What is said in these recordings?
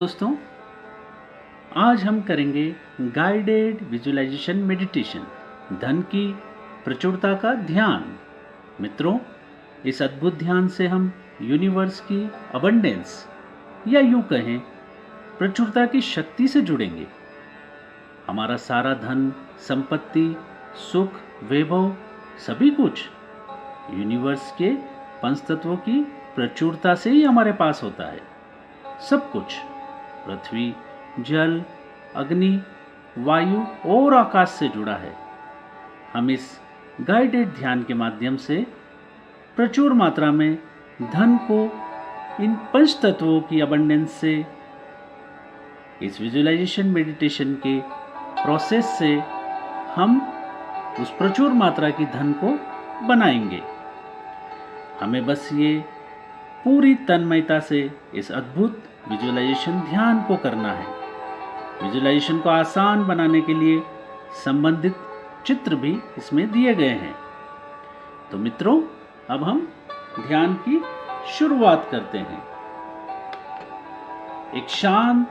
दोस्तों, आज हम करेंगे गाइडेड विजुअलाइजेशन मेडिटेशन, धन की प्रचुरता का ध्यान। मित्रों, इस अद्भुत ध्यान से हम यूनिवर्स की अबंडेंस या यूं कहें प्रचुरता की शक्ति से जुड़ेंगे। हमारा सारा धन, संपत्ति, सुख, वैभव, सभी कुछ यूनिवर्स के पंचतत्वों की प्रचुरता से ही हमारे पास होता है। सब कुछ पृथ्वी, जल, अग्नि, वायु और आकाश से जुड़ा है। हम इस गाइडेड ध्यान के माध्यम से प्रचुर मात्रा में धन को इन पंच तत्वों की अबंडेंस से, इस विजुअलाइजेशन मेडिटेशन के प्रोसेस से हम उस प्रचुर मात्रा की धन को बनाएंगे। हमें बस ये पूरी तन्मयता से इस अद्भुत विजुअलाइजेशन ध्यान को करना है। विजुअलाइजेशन को आसान बनाने के लिए संबंधित चित्र भी इसमें दिए गए हैं। तो मित्रों, अब हम ध्यान की शुरुआत करते हैं। एक शांत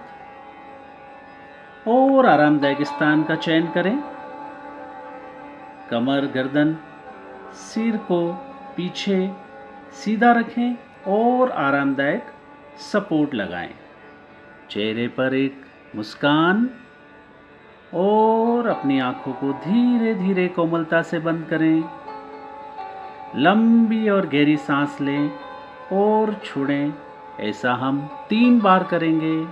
और आरामदायक स्थान का चयन करें। कमर, गर्दन, सिर को पीछे सीधा रखें और आरामदायक सपोर्ट लगाएं। चेहरे पर एक मुस्कान और अपनी आंखों को धीरे धीरे कोमलता से बंद करें। लंबी और गहरी सांस लें और छोड़ें। ऐसा हम 3 बार करेंगे।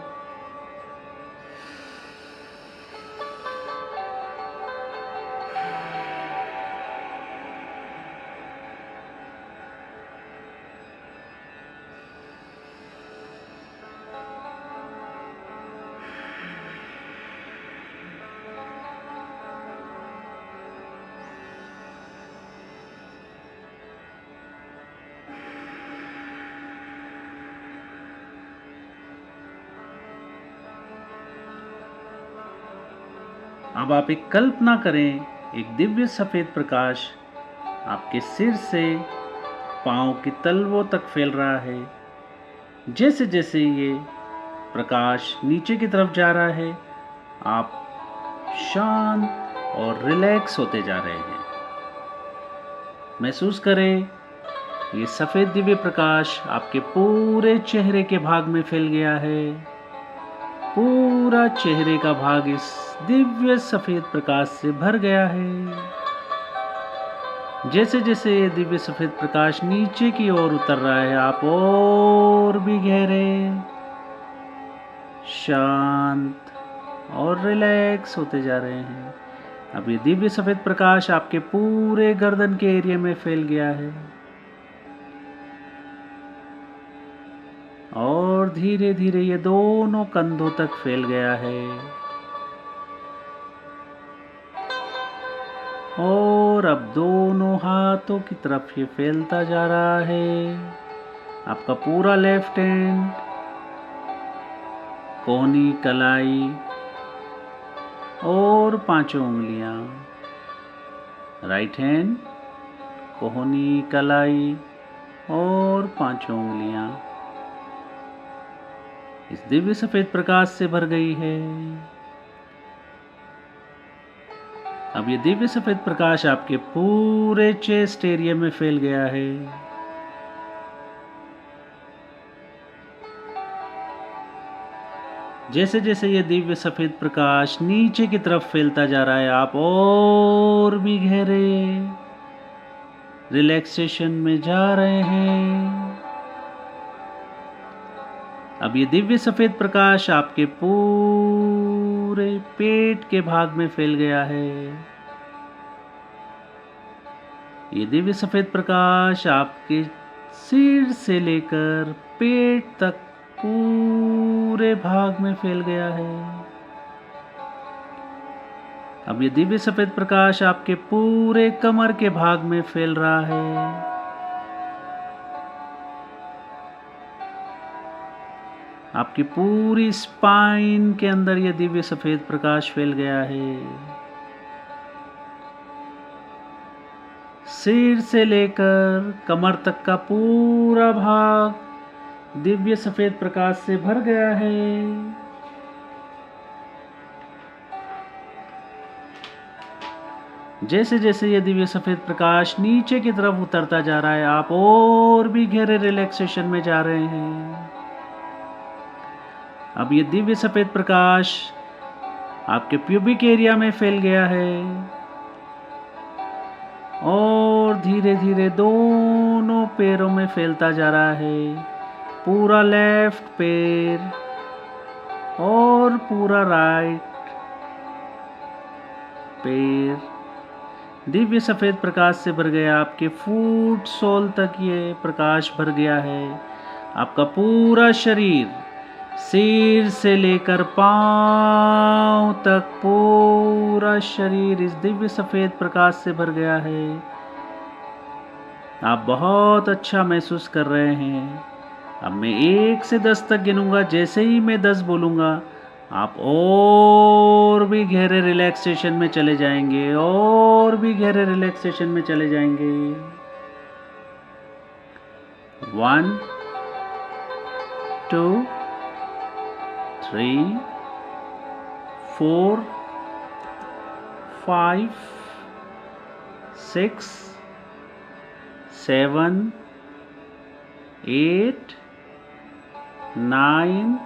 अब आप एक कल्पना करें, एक दिव्य सफेद प्रकाश आपके सिर से पांव की तलवों तक फैल रहा है। जैसे जैसे ये प्रकाश नीचे की तरफ जा रहा है, आप शांत और रिलैक्स होते जा रहे हैं। महसूस करें, ये सफेद दिव्य प्रकाश आपके पूरे चेहरे के भाग में फैल गया है। पूरा चेहरे का भाग इस दिव्य सफेद प्रकाश से भर गया है। जैसे जैसे ये दिव्य सफेद प्रकाश नीचे की ओर उतर रहा है, आप और भी गहरे, शांत और रिलैक्स होते जा रहे हैं। अब ये दिव्य सफेद प्रकाश आपके पूरे गर्दन के एरिया में फैल गया है और धीरे धीरे ये दोनों कंधों तक फैल गया है और अब दोनों हाथों की तरफ ये फैलता जा रहा है। आपका पूरा लेफ्ट हैंड, कोहनी, कलाई और 5 उंगलियां, राइट हैंड, कोहनी, कलाई और 5 उंगलियां इस दिव्य सफेद प्रकाश से भर गई है। अब ये दिव्य सफेद प्रकाश आपके पूरे चेस्ट एरिया में फैल गया है। जैसे जैसे ये दिव्य सफेद प्रकाश नीचे की तरफ फैलता जा रहा है, आप और भी गहरे रिलैक्सेशन में जा रहे हैं। अब ये दिव्य सफेद प्रकाश आपके पूरे पेट के भाग में फैल गया है। ये दिव्य सफेद प्रकाश आपके सिर से लेकर पेट तक पूरे भाग में फैल गया है। अब ये दिव्य सफेद प्रकाश आपके पूरे कमर के भाग में फैल रहा है। आपकी पूरी स्पाइन के अंदर यह दिव्य सफेद प्रकाश फैल गया है। सिर से लेकर कमर तक का पूरा भाग दिव्य सफेद प्रकाश से भर गया है। जैसे जैसे ये दिव्य सफेद प्रकाश नीचे की तरफ उतरता जा रहा है, आप और भी गहरे रिलैक्सेशन में जा रहे हैं। अब ये दिव्य सफेद प्रकाश आपके प्यूबिक एरिया में फैल गया है और धीरे धीरे दोनों पैरों में फैलता जा रहा है। पूरा लेफ्ट पैर और पूरा राइट पैर दिव्य सफेद प्रकाश से भर गया। आपके फुट सोल तक ये प्रकाश भर गया है। आपका पूरा शरीर सिर से लेकर पांव तक पूरा शरीर इस दिव्य सफेद प्रकाश से भर गया है। आप बहुत अच्छा महसूस कर रहे हैं। अब मैं 1 से 10 तक गिनूंगा। जैसे ही मैं 10 बोलूंगा आप और भी गहरे रिलैक्सेशन में चले जाएंगे और भी गहरे रिलैक्सेशन में चले जाएंगे। 1 2 3 4 5 6 7 8 9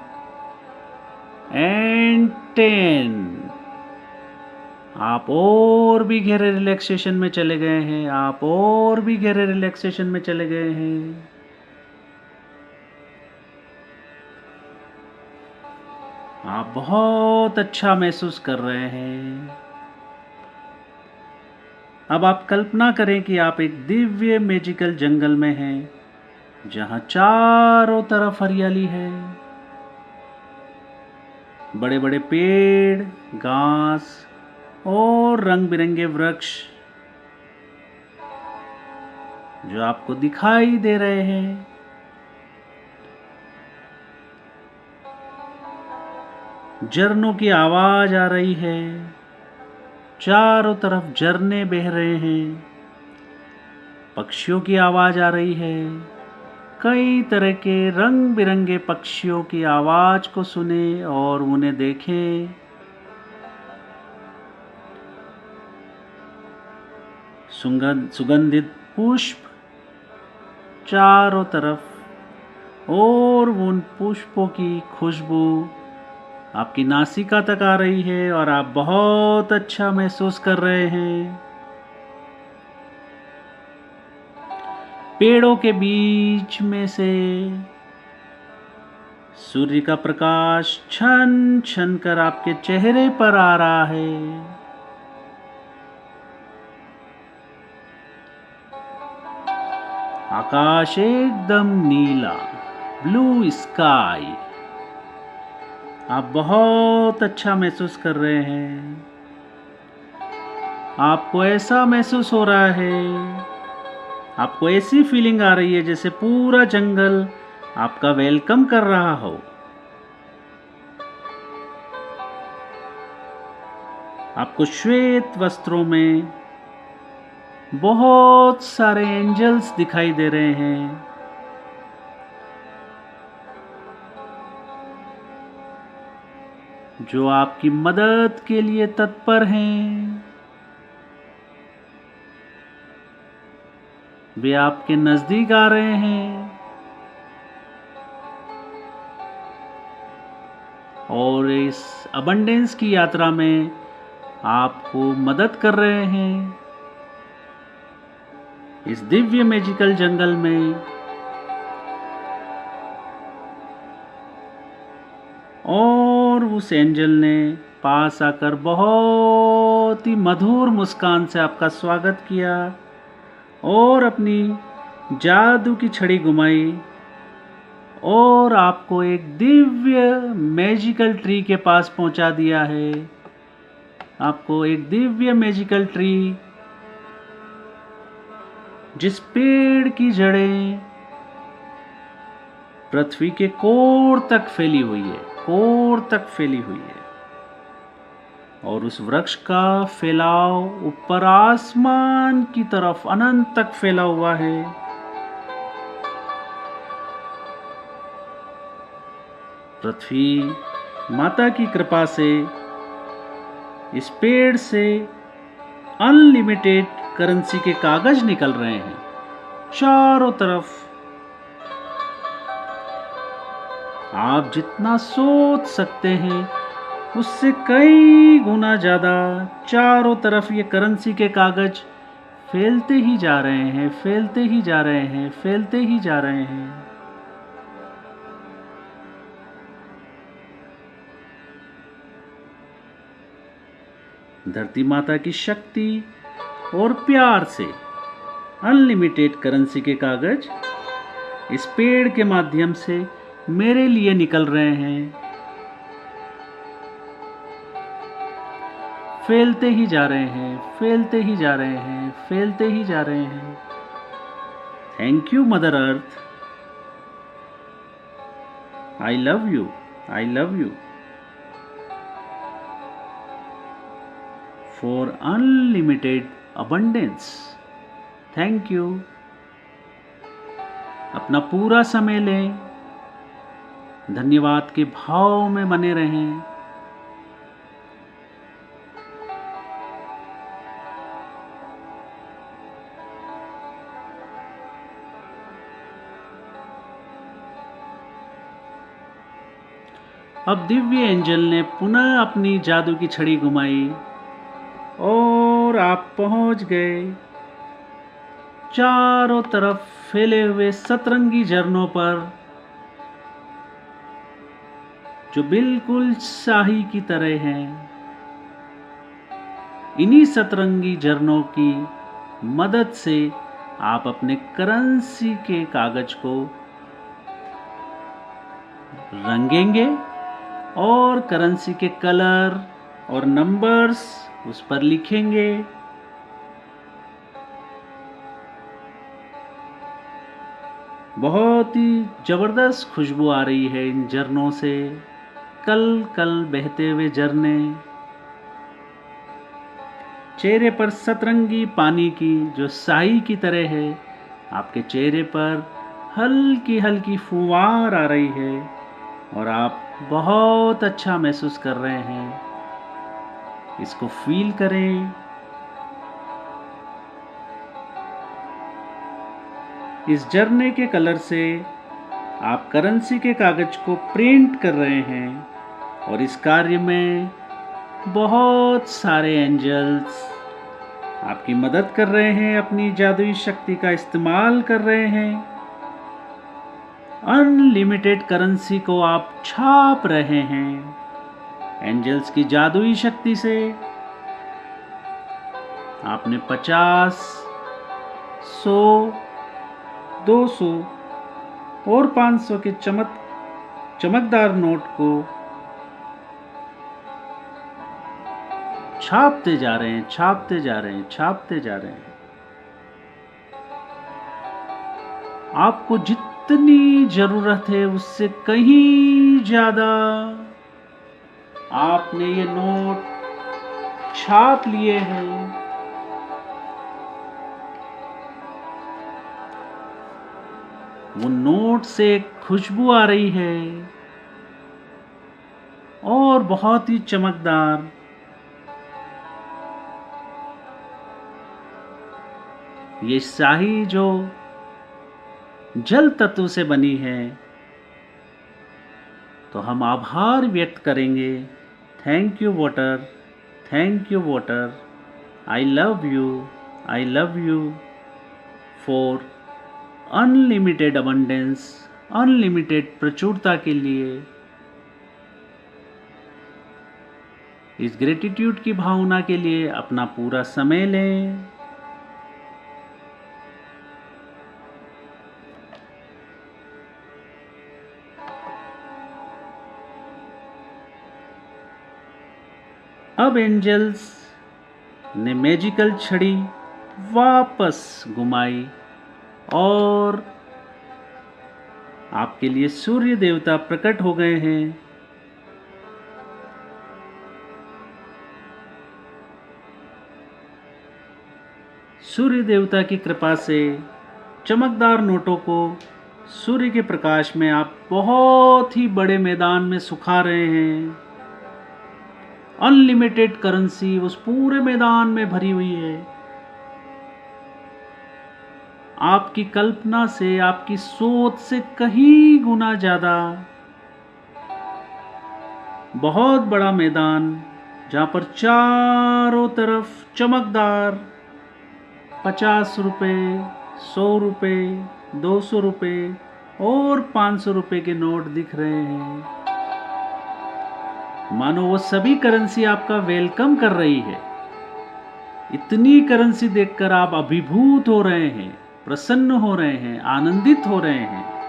and 10। आप और भी गहरे रिलैक्सेशन में चले गए हैं। आप और भी गहरे रिलैक्सेशन में चले गए हैं। आप बहुत अच्छा महसूस कर रहे हैं। अब आप कल्पना करें कि आप एक दिव्य मैजिकल जंगल में हैं, जहां चारों तरफ हरियाली है। बड़े बड़े पेड़, घास और रंग बिरंगे वृक्ष जो आपको दिखाई दे रहे हैं। झरनों की आवाज आ रही है। चारों तरफ झरने बह रहे हैं। पक्षियों की आवाज आ रही है। कई तरह के रंग बिरंगे पक्षियों की आवाज को सुने और उन्हें देखें। सुगंधित पुष्प चारों तरफ और उन पुष्पों की खुशबू आपकी नासिका तक आ रही है और आप बहुत अच्छा महसूस कर रहे हैं। पेड़ों के बीच में से सूर्य का प्रकाश छन छन कर आपके चेहरे पर आ रहा है। आकाश एकदम नीला, ब्लू स्काई। आप बहुत अच्छा महसूस कर रहे हैं। आपको ऐसा महसूस हो रहा है, आपको ऐसी फीलिंग आ रही है जैसे पूरा जंगल आपका वेलकम कर रहा हो। आपको श्वेत वस्त्रों में बहुत सारे एंजल्स दिखाई दे रहे हैं। जो आपकी मदद के लिए तत्पर हैं। वे आपके नजदीक आ रहे हैं और इस अबंडेंस की यात्रा में आपको मदद कर रहे हैं। इस दिव्य मैजिकल जंगल में और उस एंजल ने पास आकर बहुत ही मधुर मुस्कान से आपका स्वागत किया और अपनी जादू की छड़ी घुमाई और आपको एक दिव्य मैजिकल ट्री के पास पहुंचा दिया है। आपको एक दिव्य मैजिकल ट्री, जिस पेड़ की जड़ें पृथ्वी के कोर तक फैली हुई है, कोर तक फैली हुई है, और उस वृक्ष का फैलाव ऊपर आसमान की तरफ अनंत तक फैला हुआ है। पृथ्वी माता की कृपा से इस पेड़ से अनलिमिटेड करेंसी के कागज निकल रहे हैं चारों तरफ। आप जितना सोच सकते हैं उससे कई गुना ज्यादा चारों तरफ ये करेंसी के कागज फैलते ही जा रहे हैं, फैलते ही जा रहे हैं, फैलते ही जा रहे हैं। धरती माता की शक्ति और प्यार से अनलिमिटेड करेंसी के कागज इस पेड़ के माध्यम से मेरे लिए निकल रहे हैं, फैलते ही जा रहे हैं, फैलते ही जा रहे हैं, फैलते ही जा रहे हैं। Thank you mother earth, I love you, I love you for unlimited abundance. Thank you. अपना पूरा समय लें, धन्यवाद के भाव में बने रहें। अब दिव्य एंजल ने पुनः अपनी जादू की छड़ी घुमाई और आप पहुंच गए चारों तरफ फैले हुए सतरंगी झरनों पर, जो बिल्कुल शाही की तरह हैं। इन्हीं सतरंगी झरनों की मदद से आप अपने करेंसी के कागज को रंगेंगे और करेंसी के कलर और नंबर्स उस पर लिखेंगे। बहुत ही जबरदस्त खुशबू आ रही है इन झरनों से, कल कल बहते हुए झरने। चेहरे पर सतरंगी पानी की जो शाही की तरह है, आपके चेहरे पर हल्की हल्की फुहार आ रही है और आप बहुत अच्छा महसूस कर रहे हैं। इसको फील करें। इस झरने के कलर से आप करेंसी के कागज को प्रिंट कर रहे हैं और इस कार्य में बहुत सारे एंजल्स आपकी मदद कर रहे हैं, अपनी जादुई शक्ति का इस्तेमाल कर रहे हैं। अनलिमिटेड करेंसी को आप छाप रहे हैं एंजल्स की जादुई शक्ति से। आपने 50, 100, 200 और 500 के चमकदार नोट को छापते जा रहे हैं, छापते जा रहे हैं, छापते जा रहे हैं। आपको जितनी जरूरत है उससे कहीं ज्यादा आपने ये नोट छाप लिए हैं। वो नोट से खुशबू आ रही है और बहुत ही चमकदार। ये शाही जो जल तत्व से बनी है, तो हम आभार व्यक्त करेंगे। Thank you water, thank you water, I love you for unlimited abundance, unlimited प्रचुरता के लिए। इस ग्रेटिट्यूड की भावना के लिए अपना पूरा समय लें। अब एंजल्स ने मैजिकल छड़ी वापस घुमाई और आपके लिए सूर्य देवता प्रकट हो गए हैं। सूर्य देवता की कृपा से चमकदार नोटों को सूर्य के प्रकाश में आप बहुत ही बड़े मैदान में सुखा रहे हैं। अनलिमिटेड करेंसी उस पूरे मैदान में भरी हुई है। आपकी कल्पना से, आपकी सोच से कहीं गुना ज्यादा बहुत बड़ा मैदान, जहां पर चारों तरफ चमकदार 50 रुपए, 100 रुपए, 200 रुपए और 500 रुपए के नोट दिख रहे हैं। मानो वो सभी करेंसी आपका वेलकम कर रही है। इतनी करेंसी देखकर आप अभिभूत हो रहे हैं, प्रसन्न हो रहे हैं, आनंदित हो रहे हैं।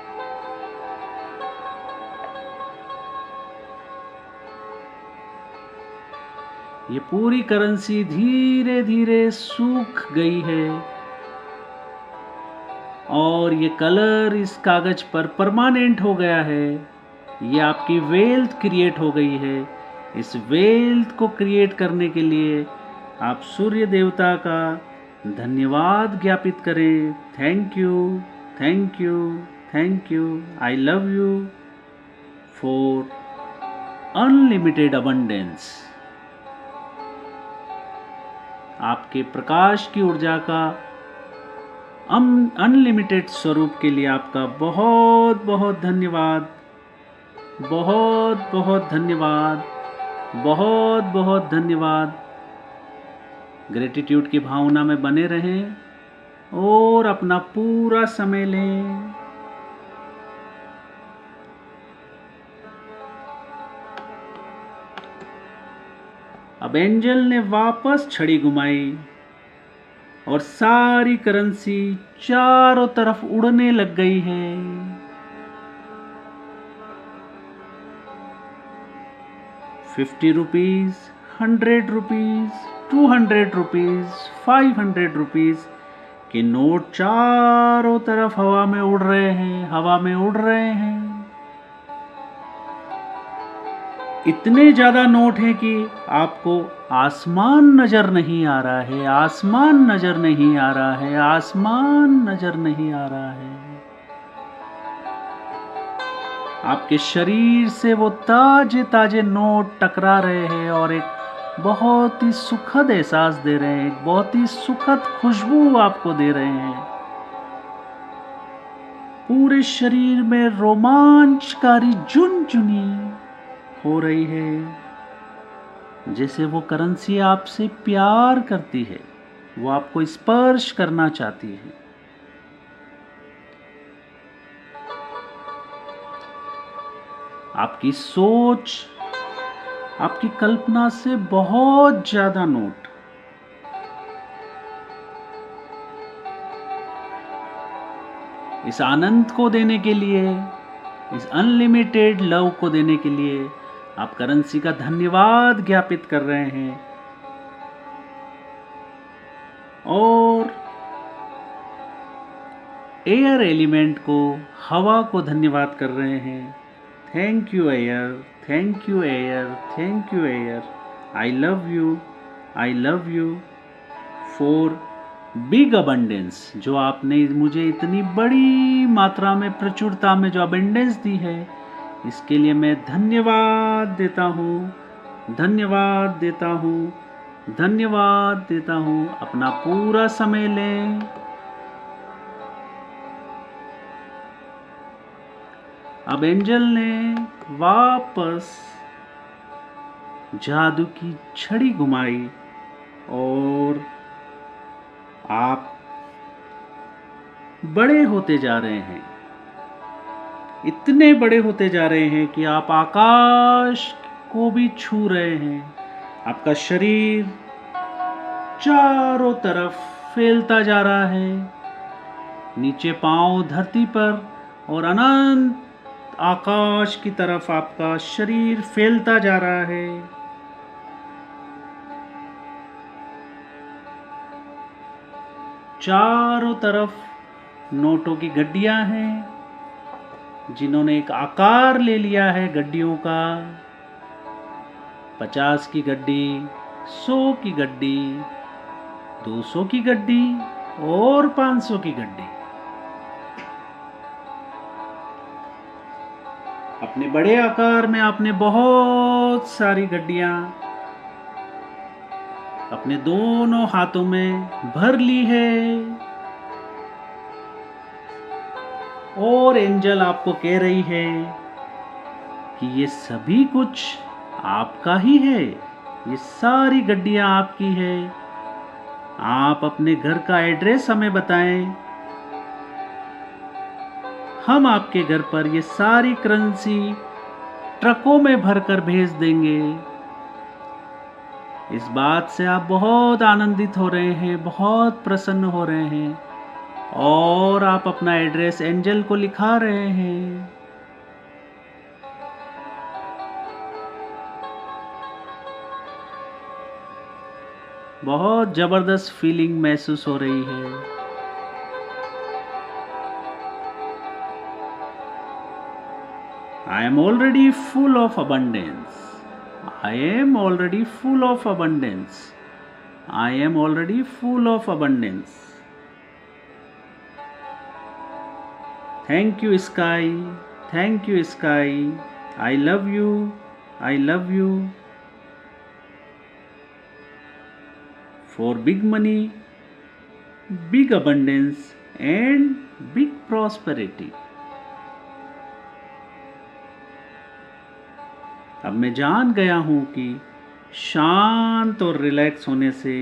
ये पूरी करेंसी धीरे धीरे सूख गई है और ये कलर इस कागज पर परमानेंट हो गया है। ये आपकी वेल्थ क्रिएट हो गई है। इस वेल्थ को क्रिएट करने के लिए आप सूर्य देवता का धन्यवाद ज्ञापित करें। Thank you, thank you, thank you. I love you for unlimited abundance. आपके प्रकाश की ऊर्जा का अनलिमिटेड स्वरूप के लिए आपका बहुत बहुत धन्यवाद, बहुत बहुत धन्यवाद, बहुत बहुत धन्यवाद। ग्रेटिट्यूड की भावना में बने रहें और अपना पूरा समय लें। अब एंजल ने वापस छड़ी घुमाई और सारी करेंसी चारों तरफ उड़ने लग गई है। ₹50, ₹100, ₹200, ₹500 के नोट चारों तरफ हवा में उड़ रहे हैं, हवा में उड़ रहे हैं। इतने ज्यादा नोट हैं कि आपको आसमान नजर नहीं आ रहा है, आसमान नजर नहीं आ रहा है, आसमान नजर नहीं आ रहा है। आपके शरीर से वो ताजे ताजे नोट टकरा रहे हैं और एक बहुत ही सुखद एहसास दे रहे हैं, एक बहुत ही सुखद खुशबू आपको दे रहे हैं। पूरे शरीर में रोमांचकारी झुनझुनी हो रही है। जैसे वो करेंसी आपसे प्यार करती है, वो आपको स्पर्श करना चाहती है। आपकी सोच, आपकी कल्पना से बहुत ज्यादा नोट इस आनंद को देने के लिए, इस अनलिमिटेड लव को देने के लिए आप करेंसी का धन्यवाद ज्ञापित कर रहे हैं और एयर एलिमेंट को, हवा को धन्यवाद कर रहे हैं। Thank you air, thank you air, thank you air. I love you for big abundance, जो आपने मुझे इतनी बड़ी मात्रा में, प्रचुरता में जो अबंडेंस दी है, इसके लिए मैं धन्यवाद देता हूँ, धन्यवाद देता हूँ, धन्यवाद देता हूँ। अपना पूरा समय लें। अब एंजल ने वापस जादू की छड़ी घुमाई और आप बड़े होते जा रहे हैं, इतने बड़े होते जा रहे हैं कि आप आकाश को भी छू रहे हैं। आपका शरीर चारों तरफ फैलता जा रहा है, नीचे पांव धरती पर और अनंत आकाश की तरफ आपका शरीर फैलता जा रहा है। चारों तरफ नोटों की गड्डियां हैं, जिन्होंने एक आकार ले लिया है गड्डियों का। 50 की गड्डी, 100 की गड्डी, 200 की गड्डी और 500 की गड्डी। अपने बड़े आकार में आपने बहुत सारी गड्डियां अपने दोनों हाथों में भर ली है और एंजल आपको कह रही है कि ये सभी कुछ आपका ही है, ये सारी गड्डियां आपकी है। आप अपने घर का एड्रेस हमें बताएं, हम आपके घर पर ये सारी करेंसी ट्रकों में भरकर भेज देंगे। इस बात से आप बहुत आनंदित हो रहे हैं, बहुत प्रसन्न हो रहे हैं और आप अपना एड्रेस एंजल को लिखा रहे हैं। बहुत जबरदस्त फीलिंग महसूस हो रही है। I am already full of abundance. I am already full of abundance. I am already full of abundance. Thank you, sky. Thank you, sky. I love you. I love you. For big money, big abundance, and big prosperity. अब मैं जान गया हूं कि शांत और relax होने से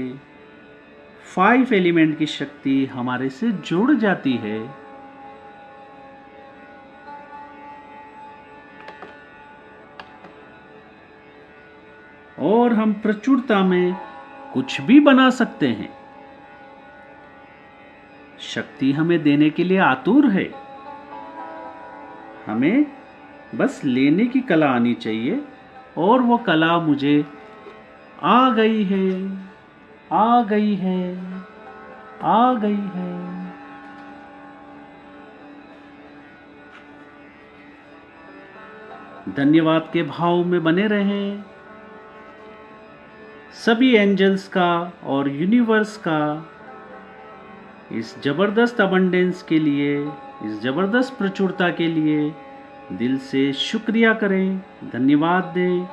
5 एलिमेंट की शक्ति हमारे से जुड़ जाती है। और हम प्रचुरता में कुछ भी बना सकते हैं। शक्ति हमें देने के लिए आतुर है, हमें बस लेने की कला आनी चाहिए और वो कला मुझे आ गई है, आ गई है, आ गई है। धन्यवाद के भाव में बने रहें। सभी एंजल्स का और यूनिवर्स का इस जबरदस्त अबंडेंस के लिए, इस जबरदस्त प्रचुरता के लिए दिल से शुक्रिया करें, धन्यवाद दें,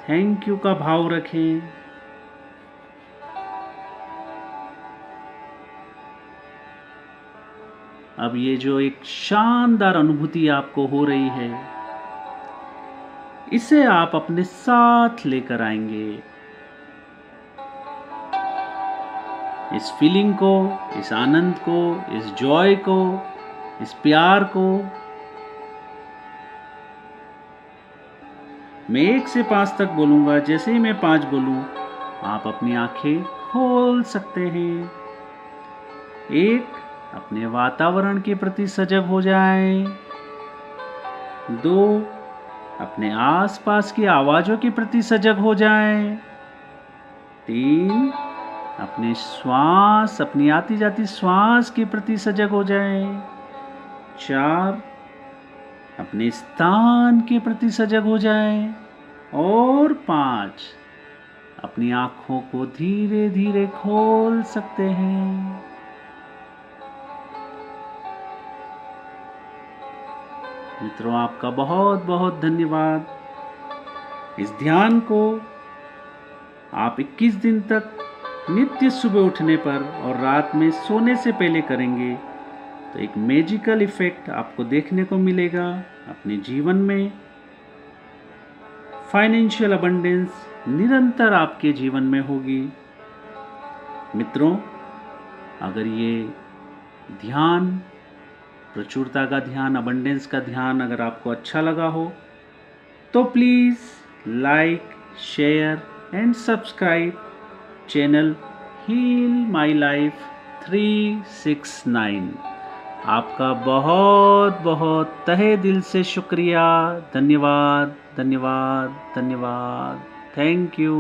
थैंक यू का भाव रखें। अब ये जो एक शानदार अनुभूति आपको हो रही है, इसे आप अपने साथ लेकर आएंगे। इस फीलिंग को, इस आनंद को, इस जॉय को, इस प्यार को मैं 1 से 5 तक बोलूंगा। जैसे ही मैं 5 बोलूं, आप अपनी आंखें खोल सकते हैं। 1, अपने वातावरण के प्रति सजग हो जाएं। 2, अपने आसपास की आवाजों के प्रति सजग हो जाएं। 3, अपने श्वास, अपनी आती जाती श्वास के प्रति सजग हो जाएं। 4, अपने स्थान के प्रति सजग हो जाएं। और 5, अपनी आंखों को धीरे धीरे खोल सकते हैं। मित्रों, आपका बहुत बहुत धन्यवाद। इस ध्यान को आप 21 दिन तक नित्य सुबह उठने पर और रात में सोने से पहले करेंगे तो एक मैजिकल इफेक्ट आपको देखने को मिलेगा अपने जीवन में। फाइनेंशियल अबंडेंस निरंतर आपके जीवन में होगी। मित्रों, अगर ये ध्यान, प्रचुरता का ध्यान, अबंडेंस का ध्यान अगर आपको अच्छा लगा हो तो please like, share and subscribe channel heal my life 369। आपका बहुत बहुत तहे दिल से शुक्रिया, धन्यवाद, धन्यवाद, धन्यवाद। Thank you.